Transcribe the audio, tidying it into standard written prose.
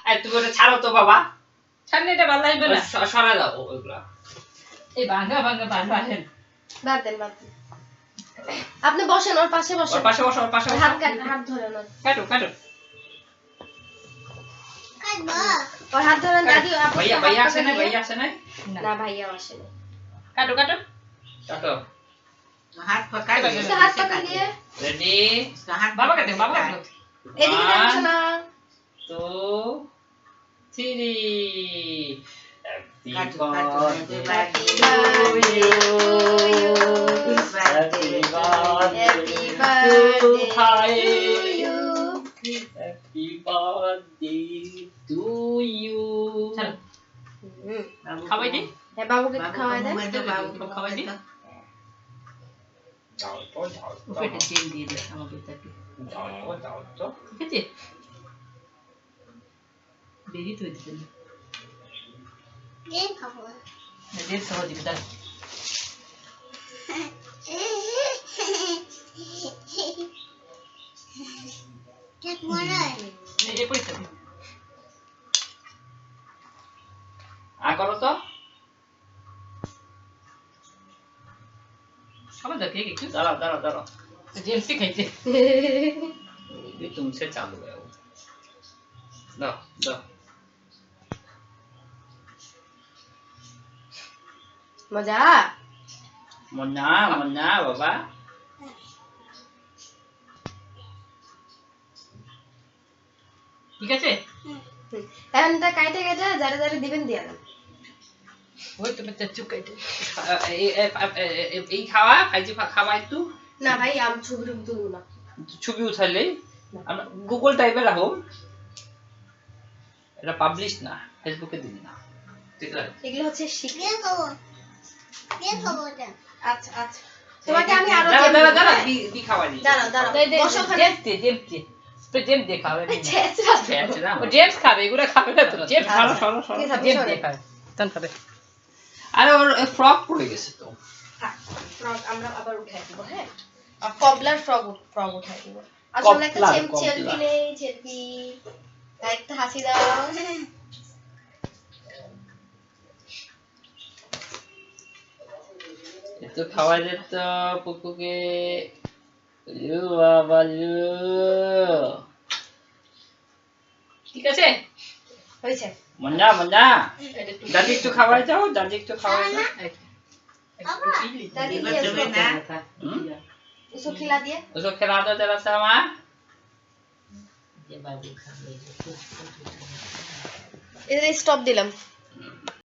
এই তুমি ওটা ছাড়ো তো বাবা, সামনে এটা ভালো লাগবে না। সরা দাও ওইগুলা। এই ভাঙা ভাঙা বাঁধেন। বাদ দেন। আপনি বসেন, ওর পাশে বসেন। ওর পাশে বসো, ওর পাশে বসো। হাত ধরেন ওর। কাটো কাটো। ওর হাত ধরেন দাদি। ভাইয়া আসে না, ভাইয়া আসে না। না ভাইয়া আসে না। কাটো কাটো কাটো। হাত পকাই হাত পাকা দিয়ে রেডি। বাবা কাটে বাবা কাটে। এদিকে দেখছো না? 2 3 Happy Happy birthday to you. খাওয়াই দি। হ্যাঁ বাবুকে খাওয়াই দেন। খাওয়াই দি। যাও পেটে তেল দিয়ে দে আমাকে তাকে। তো। ঠিক আছে? দেরি তো হইছে না। দেরি সহজ দিবি দাঁড়া। এই পয়সা দে। করো তো। সবাই দেখে একটু दाঁড়াও। জেমসি খাইতে। ये तुमसे चालू है वो। दो মজা। मन्ना बाबा। ঠিক আছে? এখন এটা কাইটে গেছে, যারা যারা দিবেন দিয়া দেন। ওই তো বাচ্চা চুপ খাইতে। এই খাওয়া ভাইজি খাওয়া একটু না ভাই আমি ছবি তুলবো না। ছবি উঠাইলে আমরা গুগল টাইপে রাখো, এটা পাবলিশ না, ফেসবুকে দিন না, ঠিক আছে? এগুলো হচ্ছে সিক্রেট। আচ্ছা তোমাকে আমি আরো দাঁড়া দি খাওয়া দি। দাঁড়াও বসো ওখানে। জেমসি তো জেম দেখাবে না। আচ্ছা না ও জেমস খাবে, এগুলো খাবে না তো। জেম খাবে, সরো জেম দেখাবে। তখন খাবে। আরে ওর ফ্রক পড়ে গেছে তো। ফ্রক আমরা আবার উঠাই দিব। হ্যাঁ আর কবলার ফ্রক উঠাই দিব। আসলে একটা চেলবি নেই, চেলবি একটা হাসি দাও। এতো খাওয়া যেত পুকুকে। বাবা ঠিক আছে? হয়েছে। মন্না দাদি একটু খাওয়াই যাও, দাদি একটু খাওয়াই যাও। দাদি उसको खिला दिए। उसको खिला दो जरा सा माँ। इधर स्टॉप दिलम।